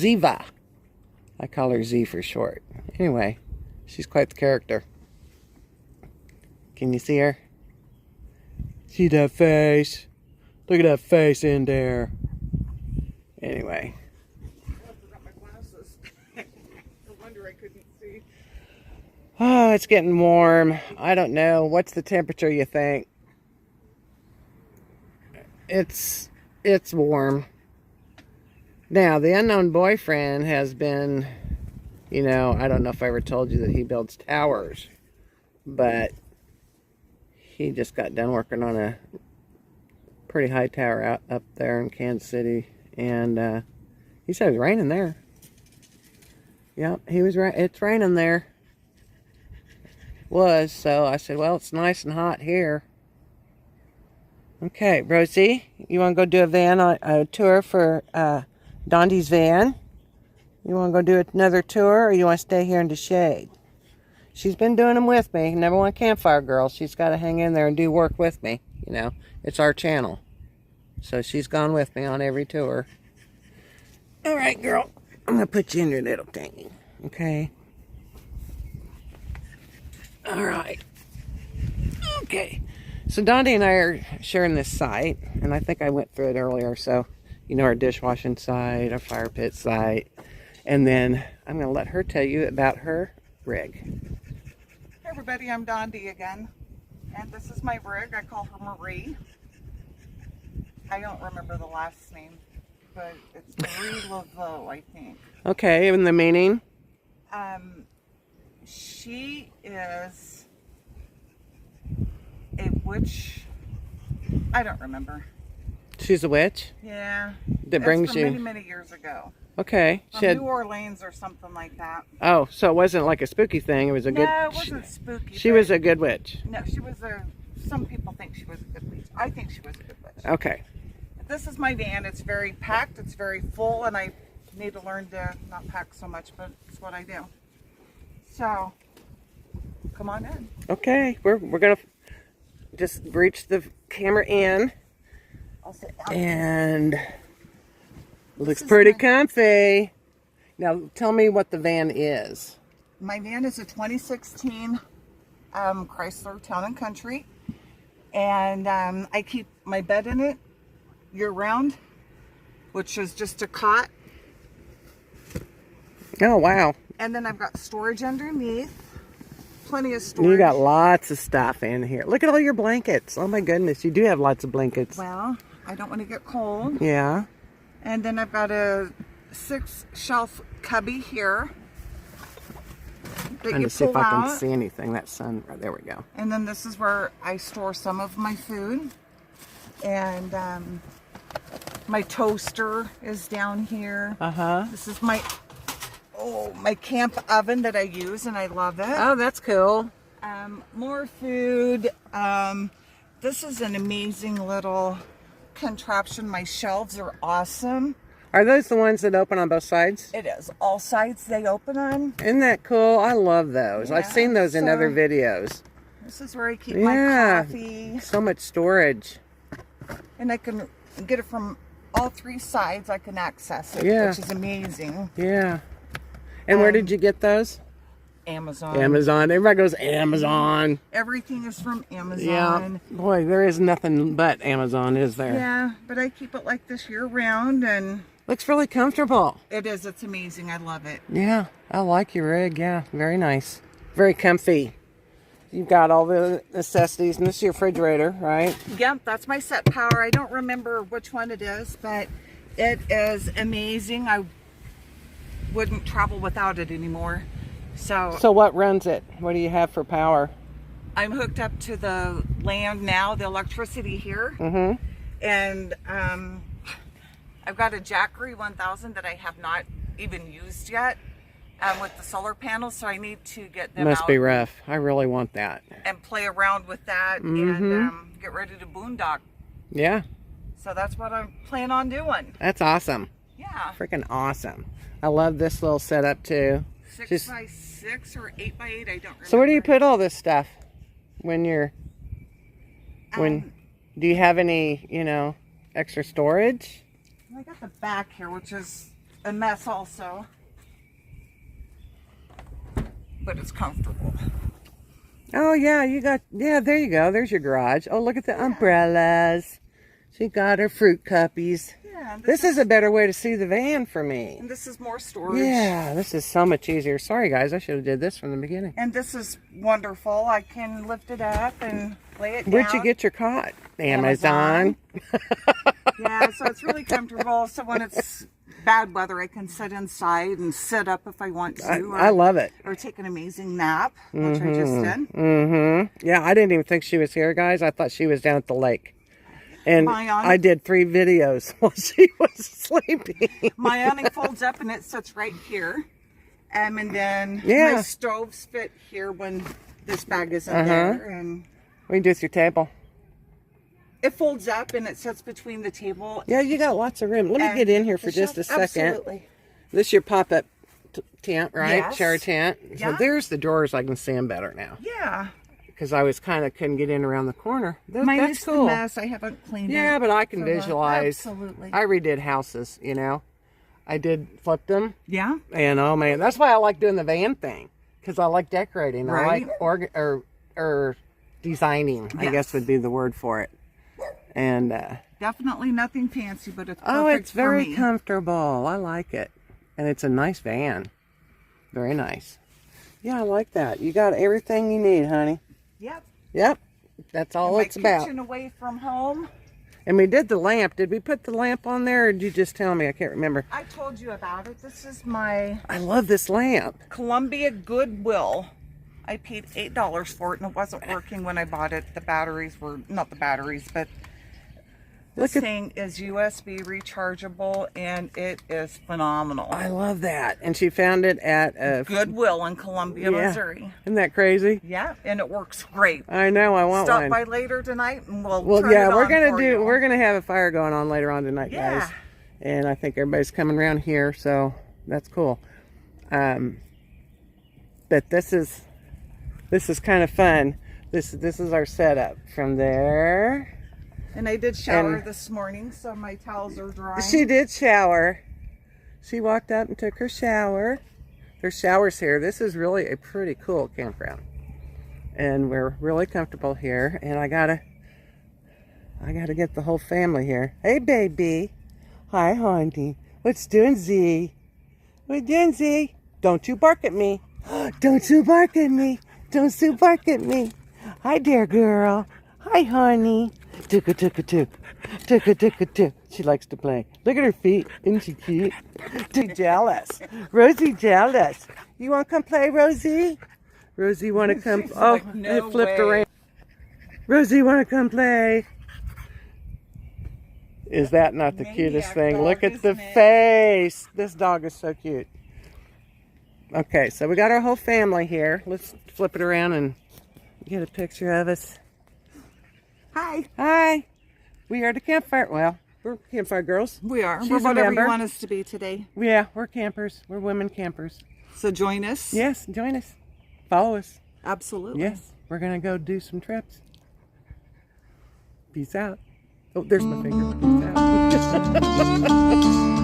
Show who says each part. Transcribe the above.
Speaker 1: Ziva. I call her Z for short. Anyway, she's quite the character. Can you see her? See that face? Look at that face in there. Anyway.
Speaker 2: I forgot my glasses. No wonder I couldn't see.
Speaker 1: Oh, it's getting warm. I don't know. What's the temperature, you think? It's warm. Now, the unknown boyfriend has been, you know, I don't know if I ever told you that he builds towers, but he just got done working on a pretty high tower up there in Kansas City, and he said it was raining there. Yep, he was right. It's raining there. So I said, well, it's nice and hot here. Okay, Rosie, you want to go do a tour for Dondie's van? You want to go do another tour, or you want to stay here in the shade? She's been doing them with me. Number one Campfiregirls. She's got to hang in there and do work with me. You know, it's our channel. So she's gone with me on every tour. All right, girl. I'm going to put you in your little thingy. Okay? All right. Okay. So Dondie and I are sharing this site. And I think I went through it earlier. So, you know, our dishwashing site, our fire pit site. And then I'm going to let her tell you about her rig.
Speaker 2: Hey everybody, I'm Dondie again. And this is my rig. I call her Marie. I don't remember the last name, but it's Marie Laveau, I think.
Speaker 1: Okay, and the meaning?
Speaker 2: She is a witch. I don't remember.
Speaker 1: She's a witch?
Speaker 2: Yeah.
Speaker 1: That brings you...
Speaker 2: many, many years ago.
Speaker 1: Okay.
Speaker 2: From New Orleans or something like that.
Speaker 1: Oh, so it wasn't like a spooky thing. It was a good...
Speaker 2: No, it wasn't spooky.
Speaker 1: She was a good witch.
Speaker 2: No, she was a... Some people think she was a good witch. I think she was a good witch.
Speaker 1: Okay.
Speaker 2: This is my van. It's very packed. It's very full, and I need to learn to not pack so much, but it's what I do. So, come on in.
Speaker 1: Okay, we're gonna just reach the camera in,
Speaker 2: I'll sit down.
Speaker 1: and looks pretty comfy. Now, tell me what the van is.
Speaker 2: My van is a 2016 ChryslerTown and Country, and I keep my bed in it year-round, which is just a cot.
Speaker 1: Oh, wow.
Speaker 2: And then I've got storage underneath. Plenty of storage.
Speaker 1: You got lots of stuff in here. Look at all your blankets. Oh, my goodness. You do have lots of blankets.
Speaker 2: Well, I don't want to get cold.
Speaker 1: Yeah.
Speaker 2: And then I've got a 6-shelf cubby here.
Speaker 1: Trying to see if I can see anything. That sun, right there we go.
Speaker 2: And then this is where I store some of my food. And my toaster is down here. This is my camp oven that I use, and I love it.
Speaker 1: Oh, that's cool.
Speaker 2: More food. This is an amazing little contraption. My shelves are awesome.
Speaker 1: Are those the ones that open on both sides?
Speaker 2: It is. All sides they open on.
Speaker 1: Isn't that cool? I love those.
Speaker 2: Yeah,
Speaker 1: I've seen those in other videos.
Speaker 2: This is where I keep my coffee.
Speaker 1: So much storage.
Speaker 2: And I can get it from all 3 sides. I can access it, which is amazing.
Speaker 1: Yeah. And where did you get those?
Speaker 2: Amazon.
Speaker 1: Amazon. Everybody goes Amazon.
Speaker 2: Everything is from Amazon.
Speaker 1: Yeah. Boy, there is nothing but Amazon, is there?
Speaker 2: Yeah, but I keep it like this year-round, and
Speaker 1: looks really comfortable.
Speaker 2: it is. It's amazing. I love it.
Speaker 1: Yeah, I like your rig. Yeah, very nice. Very comfy. You've got all the necessities, and this is your refrigerator, right?
Speaker 2: Yep, that's my set power. I don't remember which one it is, but it is amazing. I wouldn't travel without it anymore. So
Speaker 1: what runs it? What do you have for power?
Speaker 2: I'm hooked up to the land now, the electricity here. And I've got a Jackery 1000 that I have not even used yet with the solar panels, so I need to get them out.
Speaker 1: Must be rough. I really want that.
Speaker 2: And play around with that and get ready to boondock.
Speaker 1: Yeah.
Speaker 2: So that's what I'm planning on doing.
Speaker 1: That's awesome.
Speaker 2: Yeah.
Speaker 1: Freaking awesome. I love this little setup too.
Speaker 2: 6x6 or 8x8, I don't remember.
Speaker 1: So where do you put all this stuff when you're, do you have any, you know, extra storage?
Speaker 2: I got the back here, which is a mess also. But it's comfortable.
Speaker 1: Oh, yeah, yeah, there you go. There's your garage. Oh, look at the umbrellas. She got her fruit cuppies.
Speaker 2: Yeah,
Speaker 1: this is a better way to see the van for me.
Speaker 2: And this is more storage.
Speaker 1: Yeah, this is so much easier. Sorry, guys, I should have did this from the beginning.
Speaker 2: And this is wonderful. I can lift it up and lay it down.
Speaker 1: Where'd you get your cot? Amazon.
Speaker 2: Yeah, so it's really comfortable. So when it's bad weather, I can sit inside and sit up if I want to.
Speaker 1: I love it.
Speaker 2: Or take an amazing nap, which I just did.
Speaker 1: Mm-hmm. Yeah, I didn't even think she was here, guys. I thought she was down at the lake. And I did 3 videos while she was sleeping.
Speaker 2: My awning folds up and it sits right here. And then my stoves fit here when this bag isn't there. And
Speaker 1: what do you do with your table?
Speaker 2: It folds up and it sits between the table.
Speaker 1: Yeah, you got lots of room. Let me get in here for just a second.
Speaker 2: Absolutely.
Speaker 1: This is your pop-up tent, right?
Speaker 2: Yes.
Speaker 1: Shower tent.
Speaker 2: Yeah.
Speaker 1: So there's the drawers. I can see them better now.
Speaker 2: Yeah.
Speaker 1: Because I was couldn't get in around the corner.
Speaker 2: That's cool. The mess. I haven't cleaned it.
Speaker 1: Yeah, but I can visualize.
Speaker 2: Absolutely.
Speaker 1: I redid houses, you know. I did flip them.
Speaker 2: Yeah.
Speaker 1: And oh man, that's why I like doing the van thing. Because I like decorating.
Speaker 2: Right.
Speaker 1: I like or designing, I guess would be the word for it. And
Speaker 2: definitely nothing fancy, but it's perfect.
Speaker 1: Oh, it's very
Speaker 2: for me.
Speaker 1: comfortable. I like it. And it's a nice van. Very nice. Yeah, I like that. You got everything you need, honey.
Speaker 2: Yep.
Speaker 1: Yep. That's all it's about.
Speaker 2: My kitchen away from home.
Speaker 1: And we did the lamp. Did we put the lamp on there, or did you just tell me? I can't remember.
Speaker 2: I told you about it. This is my...
Speaker 1: I love this lamp.
Speaker 2: Columbia Goodwill. I paid $8 for it, and it wasn't working when I bought it. The batteries were... Not the batteries, but... This thing is USB rechargeable, and it is phenomenal.
Speaker 1: I love that. And she found it at a...
Speaker 2: Goodwill in Columbia, Missouri.
Speaker 1: Isn't that crazy?
Speaker 2: Yeah, and it works great.
Speaker 1: I know. I want one.
Speaker 2: Stop by later tonight, and we'll turn
Speaker 1: yeah,
Speaker 2: it on
Speaker 1: we're gonna have a fire going on later on tonight, guys. And I think everybody's coming around here, so that's cool. But this is kind of fun. This is our setup from there.
Speaker 2: And I did shower this morning, so my towels are dry.
Speaker 1: She did shower. She walked out and took her shower. There's showers here. This is really a pretty cool campground. And we're really comfortable here. And I gotta get the whole family here. Hey, baby. Hi, honey. What's doing, Z? What doing, Z? Don't you bark at me. Don't you bark at me. Don't you bark at me. Hi there, girl. Hi, honey. Tuk-a-tuk-a-tuk. She likes to play. Look at her feet. Isn't she cute? Jealous. Rosie jealous. You want to come play, Rosie? Rosie want to come? Oh, it flipped around. Rosie want to come play? Is that not the cutest thing? Look at the face. This dog is so cute. Okay, so we got our whole family here. Let's flip it around and get a picture of us.
Speaker 2: Hi.
Speaker 1: Hi. We are the Campfire. Well, we're Campfire Girls.
Speaker 2: We are.
Speaker 1: She's
Speaker 2: we're whatever
Speaker 1: you
Speaker 2: want us to be today.
Speaker 1: Yeah, we're campers. We're women campers.
Speaker 2: So join us.
Speaker 1: Yes, join us. Follow us.
Speaker 2: Absolutely.
Speaker 1: Yes, we're going to go do some trips. Peace out. Oh, there's my finger. Peace out.